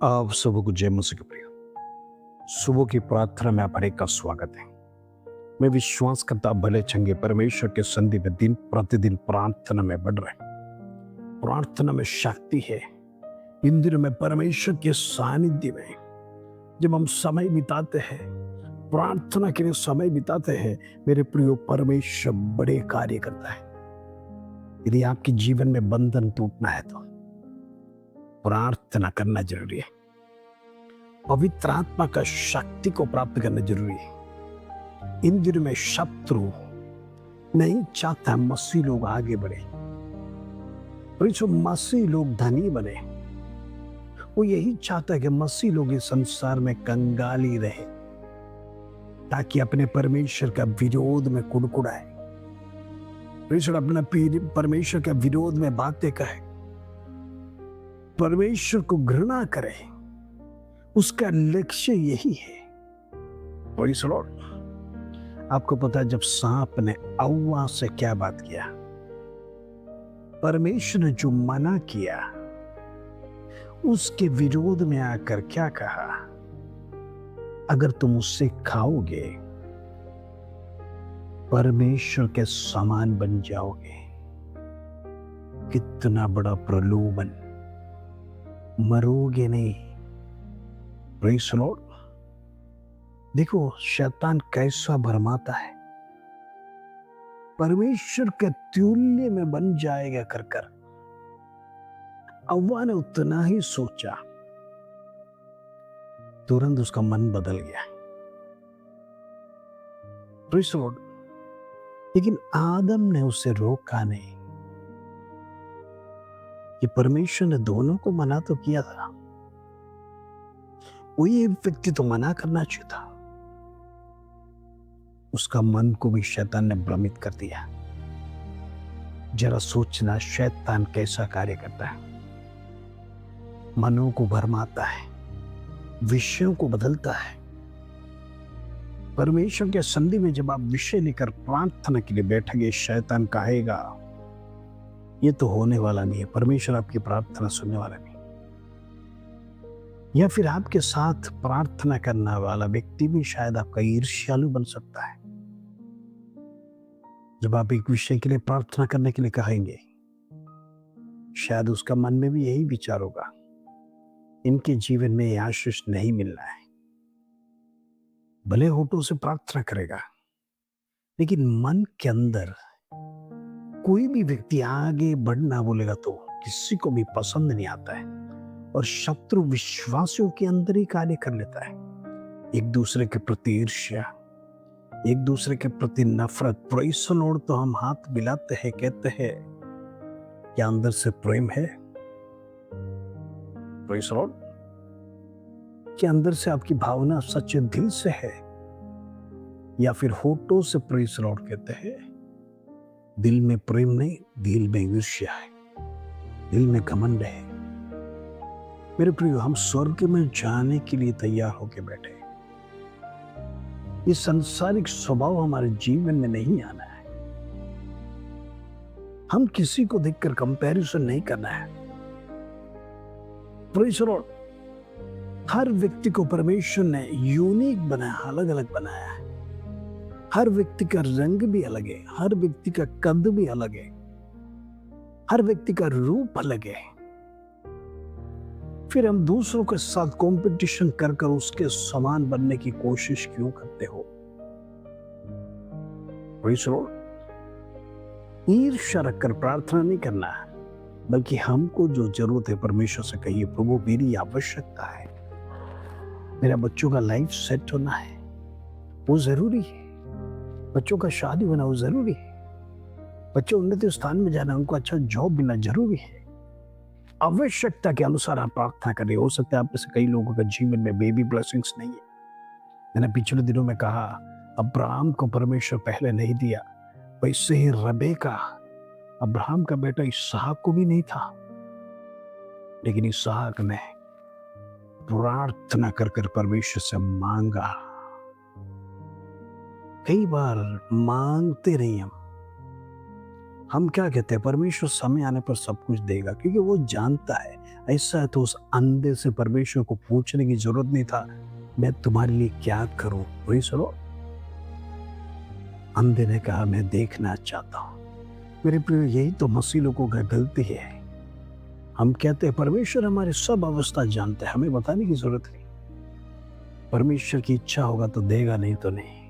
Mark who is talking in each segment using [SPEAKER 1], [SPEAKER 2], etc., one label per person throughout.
[SPEAKER 1] आप सबको जय मसीह के प्रिय। सुबह की प्रार्थना में आप हरेक का स्वागत है। मैं विश्वास करता भले चंगे परमेश्वर के संधि में दिन प्रतिदिन प्रार्थना में बढ़ रहे। प्रार्थना में शक्ति है। इन दिनों में परमेश्वर के सानिध्य में जब हम समय बिताते हैं, प्रार्थना के लिए समय बिताते हैं, मेरे प्रियो, परमेश्वर बड़े कार्य करता है। यदि आपके जीवन में बंधन टूटना है तो प्रार्थना करना जरूरी है। पवित्र आत्मा का शक्ति को प्राप्त करना जरूरी है। इन दिनों में शत्रु नहीं चाहता मसीह लोग आगे बढ़े, और मसीह लोग धनी बने। वो यही चाहता है कि मसीह लोग इस संसार में कंगाली रहे, ताकि अपने परमेश्वर का विरोध में कुड़कुड़ाए, अपना परमेश्वर का विरोध में बातें कहे, परमेश्वर को घृणा करे। उसका लक्ष्य यही है। Praise the Lord. आपको पता है, जब सांप ने हव्वा से क्या बात किया, परमेश्वर ने जो मना किया उसके विरोध में आकर क्या कहा, अगर तुम उससे खाओगे परमेश्वर के समान बन जाओगे। कितना बड़ा प्रलोभन, मरोगे नहीं। Praise the Lord. देखो शैतान कैसा भरमाता है, परमेश्वर के तुल्य में बन जाएगा कर कर। हव्वा ने उतना ही सोचा, तुरंत उसका मन बदल गया। Praise the Lord. लेकिन आदम ने उसे रोका नहीं। कि परमेश्वर ने दोनों को मना तो किया था, वही व्यक्ति तो मना करना चाहिए था। उसका मन को भी शैतान ने भ्रमित कर दिया। जरा सोचना, शैतान कैसा कार्य करता है। मनों को भरमाता है, विषयों को बदलता है। परमेश्वर के संधि में जब आप विषय लेकर प्रार्थना के लिए बैठेंगे, शैतान कहेगा ये तो होने वाला नहीं है, परमेश्वर आपकी प्रार्थना सुनने वाला नहीं। या फिर आपके साथ प्रार्थना करने वाला व्यक्ति भी शायद आपका ईर्ष्यालु बन सकता है। जब आप एक विषय के लिए प्रार्थना करने के लिए कहेंगे, शायद उसका मन में भी यही विचार होगा, इनके जीवन में यह आशीष नहीं मिलना है। भले होठों से प्रार्थना करेगा, लेकिन मन के अंदर कोई भी व्यक्ति आगे बढ़ना बोलेगा तो किसी को भी पसंद नहीं आता है, और शत्रु विश्वासियों के अंदर ही कार्य कर लेता है। एक दूसरे के प्रति ईर्ष्या, एक दूसरे के प्रति नफरत। Praise the Lord. तो हम हाथ मिलाते हैं, कहते हैं क्या अंदर से प्रेम है? Praise the Lord. क्या अंदर से आपकी भावना सच्चे दिल से है, या फिर होठों से प्रेज़ द लॉर्ड कहते हैं? दिल में प्रेम नहीं, दिल में ईर्ष्या है, दिल में घमंड है। मेरे प्रियो, हम स्वर्ग में जाने के लिए तैयार होकर बैठे। ये सांसारिक स्वभाव हमारे जीवन में नहीं आना है। हम किसी को देखकर कंपैरिजन नहीं करना है। Praise the Lord. हर व्यक्ति को परमेश्वर ने यूनिक बनाया, अलग अलग बनाया है। हर व्यक्ति का रंग भी अलग है, हर व्यक्ति का कद भी अलग है, हर व्यक्ति का रूप अलग है। फिर हम दूसरों के साथ कंपटीशन कर कर उसके समान बनने की कोशिश क्यों करते हो? Praise the Lord. ईर्ष्या रखकर प्रार्थना नहीं करना है, बल्कि हमको जो जरूरत है परमेश्वर से कहिए, प्रभु मेरी आवश्यकता है, मेरा बच्चों का लाइफ सेट होना है, वो जरूरी है। बच्चों का शादी होना वो जरूरी है। बच्चों उन्नत स्थान में जाना, उनको अच्छा जॉब मिलना जरूरी है। आवश्यकता के अनुसार आप प्रार्थना करें। हो सकता है आप में से कई लोगों का जीवन में बेबी ब्लेसिंग्स नहीं है। मैंने पिछले दिनों में कहा, अब्राहम को परमेश्वर पहले नहीं दिया, वैसे ही रबेका, अब्राहम का बेटा इसहाक को भी नहीं था, लेकिन इसहाक ने प्रार्थना कर कर परमेश्वर से मांगा। कई बार मांगते नहीं, हम क्या कहते हैं, परमेश्वर समय आने पर सब कुछ देगा, क्योंकि वो जानता है। ऐसा है तो उस अंधे से परमेश्वर को पूछने की जरूरत नहीं था, मैं तुम्हारे लिए क्या करूं। वही सुनो, अंधे ने कहा मैं देखना चाहता हूं। मेरे प्रिय, यही तो मसीह लोगों का गलती है। हम कहते हैं परमेश्वर हमारी सब अवस्था जानता है, हमें बताने की जरूरत नहीं। परमेश्वर की इच्छा होगा तो देगा, नहीं तो नहीं।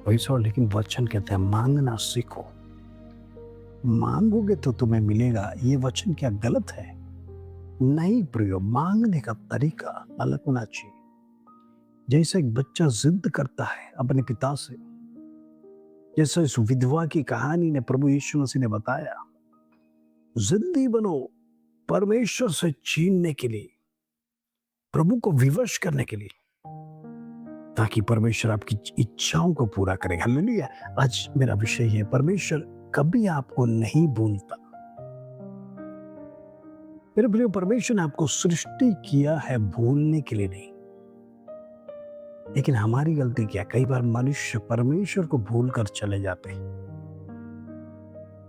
[SPEAKER 1] वही सो, लेकिन वचन कहते हैं मांगना सीखो। मांगोगे तो तुम्हें मिलेगा। ये वचन क्या गलत है? नहीं प्रियो, मांगने का तरीका अलग होना चाहिए। जैसे एक बच्चा जिद करता है अपने पिता से, जैसे इस विधवा की कहानी ने प्रभु यीशु मसीह ने बताया, जिद्दी बनो परमेश्वर से छीनने के लिए, प्रभु को विवश करने के लिए, ताकि परमेश्वर आपकी इच्छाओं को पूरा करे। हालेलुया। आज मेरा विषय है, परमेश्वर कभी आपको नहीं भूलता। मेरे प्रिय, परमेश्वर ने आपको सृष्टि किया है भूलने के लिए नहीं। लेकिन हमारी गलती क्या, कई बार मनुष्य परमेश्वर को भूल कर चले जाते हैं,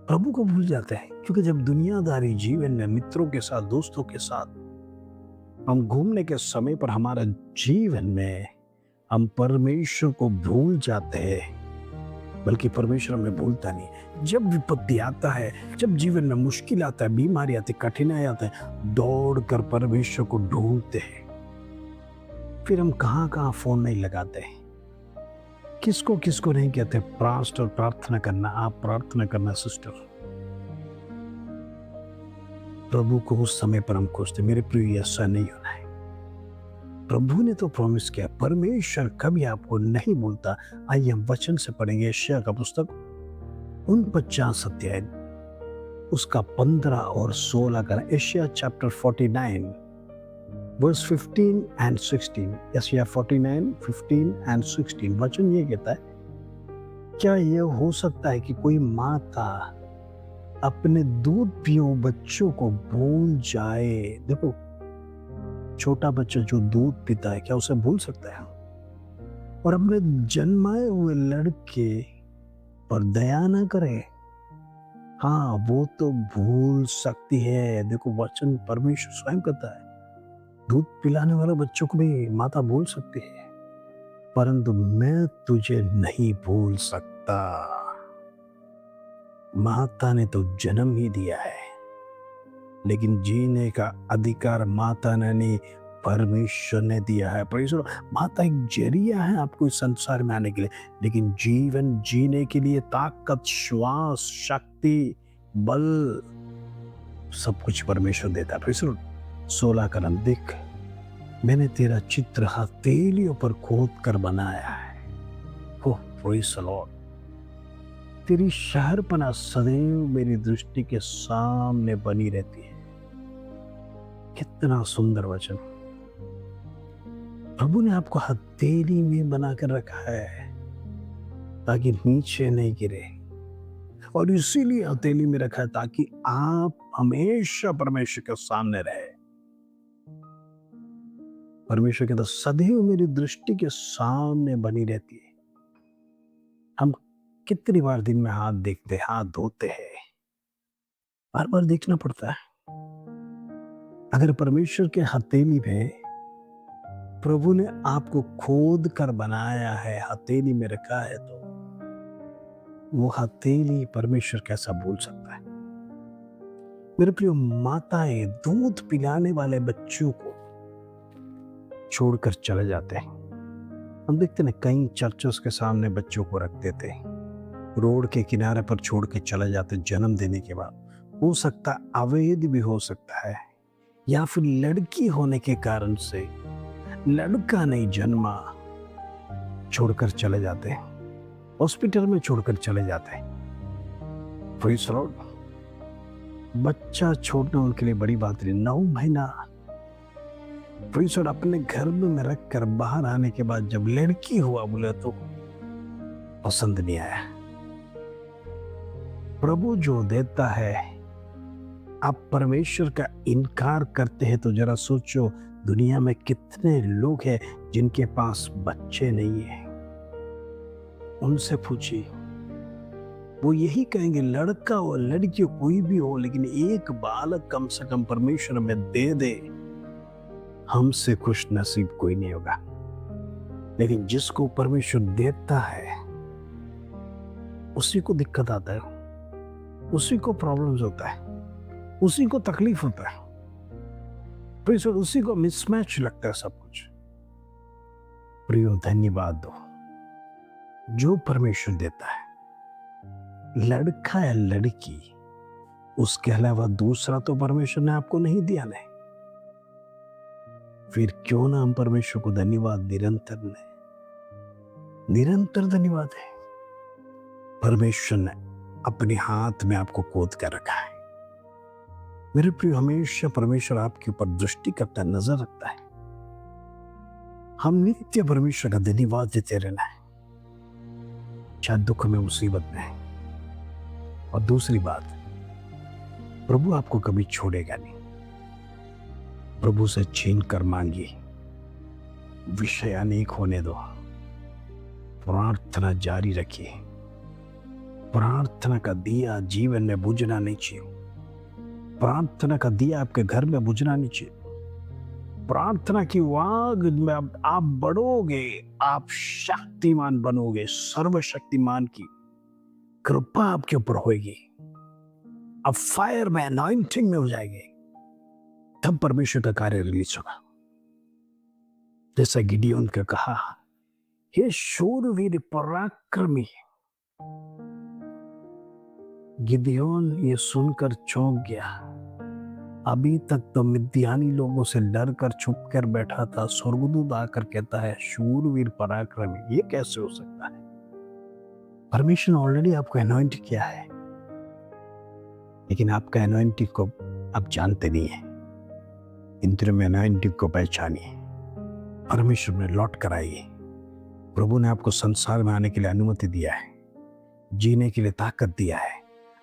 [SPEAKER 1] प्रभु को भूल जाते हैं। क्योंकि जब दुनियादारी जीवन में मित्रों के साथ, दोस्तों के साथ हम घूमने के समय पर हमारा जीवन में हम परमेश्वर को भूल जाते हैं, बल्कि परमेश्वर हमें भूलता नहीं। जब विपत्ति आता है, जब जीवन में मुश्किल आता है, बीमारी आती है, कठिनाई आता है, दौड़ कर परमेश्वर को ढूंढते हैं। फिर हम कहाँ कहाँ फोन नहीं लगाते हैं, किसको किसको नहीं कहते पास्टर प्रार्थना करना, आप प्रार्थना करना सिस्टर। प्रभु को उस समय पर हम खोजते। मेरे प्रिय, ऐसा नहीं होना है। प्रभु ने तो प्रॉमिस किया, परमेश्वर कभी आपको नहीं भूलता। आइए हम वचन से पढ़ेंगे यशायाह का पुस्तक 49 अध्याय, उसका 15 और 16 का। यशायाह चैप्टर 49 वर्स 15 एंड 16। यशायाह 49, 15 एंड 16। वचन ये कहता है, क्या यह हो सकता है कि कोई माता अपने दूध पियो बच्चों को भूल जाए? देखो, छोटा बच्चा जो दूध पीता है, क्या उसे भूल सकता है? और अपने जन्माए हुए लड़के पर दया ना करे? हाँ, वो तो भूल सकती है। देखो, वचन परमेश्वर स्वयं कहता है, दूध पिलाने वाले बच्चों को भी माता भूल सकती है, परंतु मैं तुझे नहीं भूल सकता। माता ने तो जन्म ही दिया है, लेकिन जीने का अधिकार माता ने नहीं, परमेश्वर ने दिया है। परमेश्वर, माता एक जरिया है आपको इस संसार में आने के लिए, लेकिन जीवन जीने के लिए ताकत, श्वास, शक्ति, बल, सब कुछ परमेश्वर देता है। परमेश्वर 16 का नाम, देख मैंने तेरा चित्र हथेलियों पर खोद कर बनाया है। ओह प्रेज़ द लॉर्ड। तेरी शहरपना सदैव मेरी दृष्टि के सामने बनी रहती है। कितना सुंदर वचन। प्रभु ने आपको हथेली में बनाकर रखा है ताकि नीचे नहीं गिरे, और इसीलिए हथेली में रखा है ताकि आप हमेशा परमेश्वर के सामने रहे। परमेश्वर कहता, सदैव मेरी दृष्टि के सामने बनी रहती है। हम कितनी बार दिन में हाथ देखते, हाथ धोते हैं, बार बार देखना पड़ता है। अगर परमेश्वर के हथेली में प्रभु ने आपको खोद कर बनाया है, हथेली में रखा है, तो वो हथेली परमेश्वर कैसा भूल सकता है? मेरे प्रिय, माताएं दूध पिलाने वाले बच्चों को छोड़कर चले जाते हैं। हम देखते हैं कई चर्चों के सामने बच्चों को रख देते हैं, रोड के किनारे पर छोड़ के चले जाते जन्म देने के बाद। हो सकता है अवैध भी हो सकता है, या फिर लड़की होने के कारण से लड़का नहीं जन्मा, छोड़कर चले जाते हैं, हॉस्पिटल में छोड़कर चले जाते हैं। Praise the Lord. बच्चा छोड़ना उनके लिए बड़ी बात नहीं। 9 महीना प्रेज़ द लॉर्ड अपने घर में रख कर बाहर आने के बाद जब लड़की हुआ, बोले तो पसंद नहीं आया। प्रभु जो देता है, आप परमेश्वर का इनकार करते हैं, तो जरा सोचो दुनिया में कितने लोग हैं जिनके पास बच्चे नहीं है। उनसे पूछिए, वो यही कहेंगे, लड़का हो लड़की हो कोई भी हो, लेकिन एक बालक कम से कम परमेश्वर में दे दे, हमसे खुश नसीब कोई नहीं होगा। लेकिन जिसको परमेश्वर देता है उसी को दिक्कत आता है, उसी को प्रॉब्लम्स होता है, उसी को तकलीफ होता है, फिर उसी को मिसमैच लगता है सब कुछ। प्रियो, धन्यवाद दो जो परमेश्वर देता है, लड़का या लड़की, उसके अलावा दूसरा तो परमेश्वर ने आपको नहीं दिया। नहीं, फिर क्यों ना हम परमेश्वर को धन्यवाद निरंतर धन्यवाद है। परमेश्वर ने अपने हाथ में आपको खोद कर रखा है। मेरे प्रिय, हमेशा परमेश्वर आपके ऊपर दृष्टि करता है, नजर रखता है। हम नित्य परमेश्वर का धन्यवाद देते रहना है, चाहे दुख में, मुसीबत में है। और दूसरी बात, प्रभु आपको कभी छोड़ेगा नहीं। प्रभु से छीन कर मांगिए, विषय अनेक होने दो, प्रार्थना जारी रखिए। प्रार्थना का दिया जीवन में बुझना नहीं चाहिए। प्रार्थना का दिया आपके घर में बुझना नहीं चाहिए। प्रार्थना की आग में आप बढ़ोगे, आप शक्तिमान बनोगे, सर्वशक्तिमान की कृपा आपके ऊपर होगी, आप फायर में, अनॉइंटिंग में हो जाएंगे। तब परमेश्वर का कार्य रिलीज होगा। जैसा गिडियोन का कहा, हे शूरवीर पराक्रमी। गिदियोन ये सुनकर चौंक गया। अभी तक तो मिद्यानी लोगों से डर कर छुप कर बैठा था, स्वर्गदूत आकर कहता है शूरवीर पराक्रमी, ये कैसे हो सकता है? परमेश्वर ऑलरेडी आपको अनॉइंट किया है, लेकिन आपका अनॉइंटिंग को आप जानते नहीं है। इन दिनों में अनॉइंटिंग को पहचानिए, परमेश्वर में लौट कर आइए। प्रभु ने आपको संसार में आने के लिए अनुमति दिया है, जीने के लिए ताकत दिया है।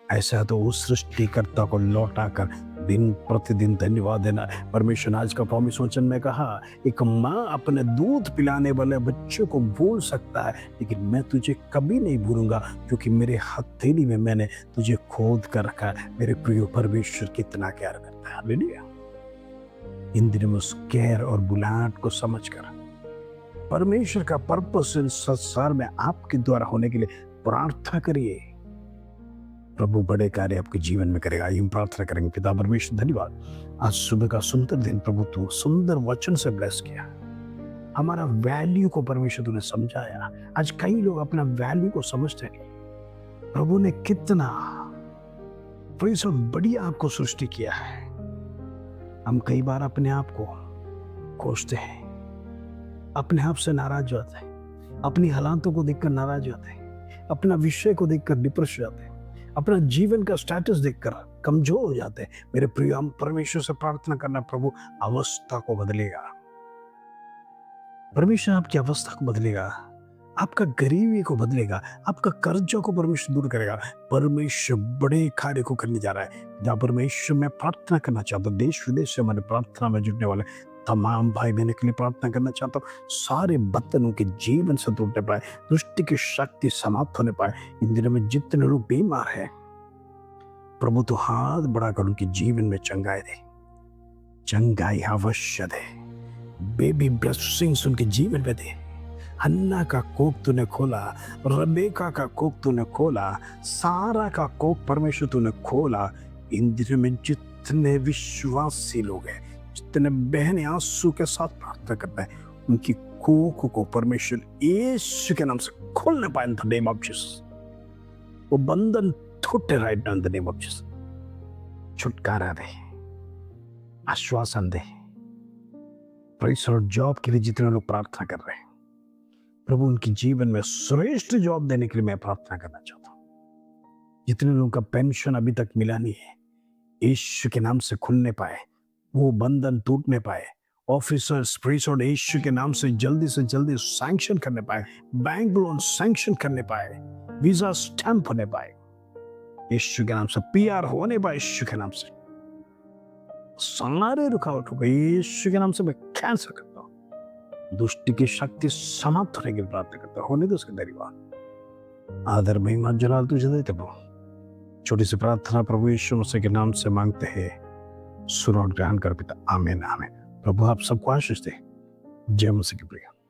[SPEAKER 1] ऐसा तो उस सृष्टिकर्ता को लौटा कर दिन प्रतिदिन धन्यवाद देना। परमेश्वर ने आज का प्रॉमिस वचन में कहा, एक माँ अपने दूध पिलाने वाले बच्चे को भूल सकता है, लेकिन मैं तुझे कभी नहीं भूलूंगा, क्योंकि मेरे हथेली में मैंने तुझे खोद कर रखा है। मेरे प्रिय, परमेश्वर कितना प्यार करता है। हालेलुया। इन दिनों में उस केयर और बुलाहट को समझकर परमेश्वर का पर्पस इस संसार में आपके द्वारा होने के लिए प्रार्थना करिए। प्रभु बड़े कार्य आपके जीवन में करेगा। हम प्रार्थना करेंगे। पिता परमेश्वर, धन्यवाद आज सुबह का सुंदर दिन प्रभु तू सुंदर वचन से ब्लेस किया। हमारा वैल्यू को परमेश्वर तूने समझाया। आज कई लोग अपना वैल्यू को समझते नहीं। प्रभु ने कितना बढ़िया आपको सृष्टि किया है। हम कई बार अपने आप को कोसते हैं, अपने आप से नाराज होते हैं, अपनी हालातों को देखकर नाराज होते हैं, अपना विषय को देखकर डिप्रेस हो जाते हैं, अपना जीवन का स्टेटस देखकर कमजोर हो जाते हैं। मेरे प्रिय, हम परमेश्वर से प्रार्थना करना, प्रभु अवस्था को बदलेगा। परमेश्वर आपकी अवस्था को बदलेगा, आपका गरीबी को बदलेगा, आपका कर्जों को परमेश्वर दूर करेगा। परमेश्वर बड़े कार्य को करने जा रहा है। जहाँ परमेश्वर मैं प्रार्थना करना चाहता हूँ, देश विदेश से हमारे प्रार्थना में जुड़ने वाले तमाम भाई बहनों के लिए प्रार्थना करना चाहता हूँ। सारे बंधन उनके जीवन से टूटने पाए, दृष्टि की शक्ति समाप्त होने पाए। इन दिनों में जितने लोग बीमार हैं, प्रभु तो हाथ बढ़ाकर उनके जीवन में चंगाई दे, चंगाई अवश्य दे। बेबी ब्लेसिंग्स उनके जीवन में दे। हन्ना का कोख तूने खोला, रबेका का कोख तूने खोला, सारा का कोख परमेश्वर तूने खोला। इन दिनों में जितने विश्वासी लोग हैं, जितने बहनें आंसू के साथ प्रार्थना करते हैं, उनकी कोख को परमेश्वर यीशु के नाम से खोलने पाए। In the name of Jesus वो बंधन टूटे right now in the name of Jesus. छुटकारा दे, आश्वासन दे। जॉब के लिए जितने लोग प्रार्थना कर रहे हैं, प्रभु उनके जीवन में श्रेष्ठ जॉब देने के लिए मैं प्रार्थना करना चाहता हूँ। जितने लोगों का पेंशन अभी तक मिला नहीं है, यीशु के नाम से खुलने पाए, वो बंधन टूटने पाए। ऑफिसर्स प्रीसोड यीशु के नाम से जल्दी सैंक्शन करने पाए, बैंक लोन सैंक्शन करने पाए, वीजा स्टैंप होने पाए यीशु के नाम से, पीआर होने पाए यीशु के नाम से। सारे रुकावटों को यीशु के नाम से मैं कैंसिल करता हूँ। दुष्ट की शक्ति समाप्त होने की प्रार्थना करता हूँ। होने दो उसके धन्यवाद। आदर महिमा जलाल तुझे देते प्रभु। छोटी सी प्रार्थना प्रभु यीशु मसीह के नाम से मांगते हैं, सुनो और ग्रहण कर पिता, आमीन आमीन। प्रभु आप सबको आशीष दे। जय मसीह की प्रिय।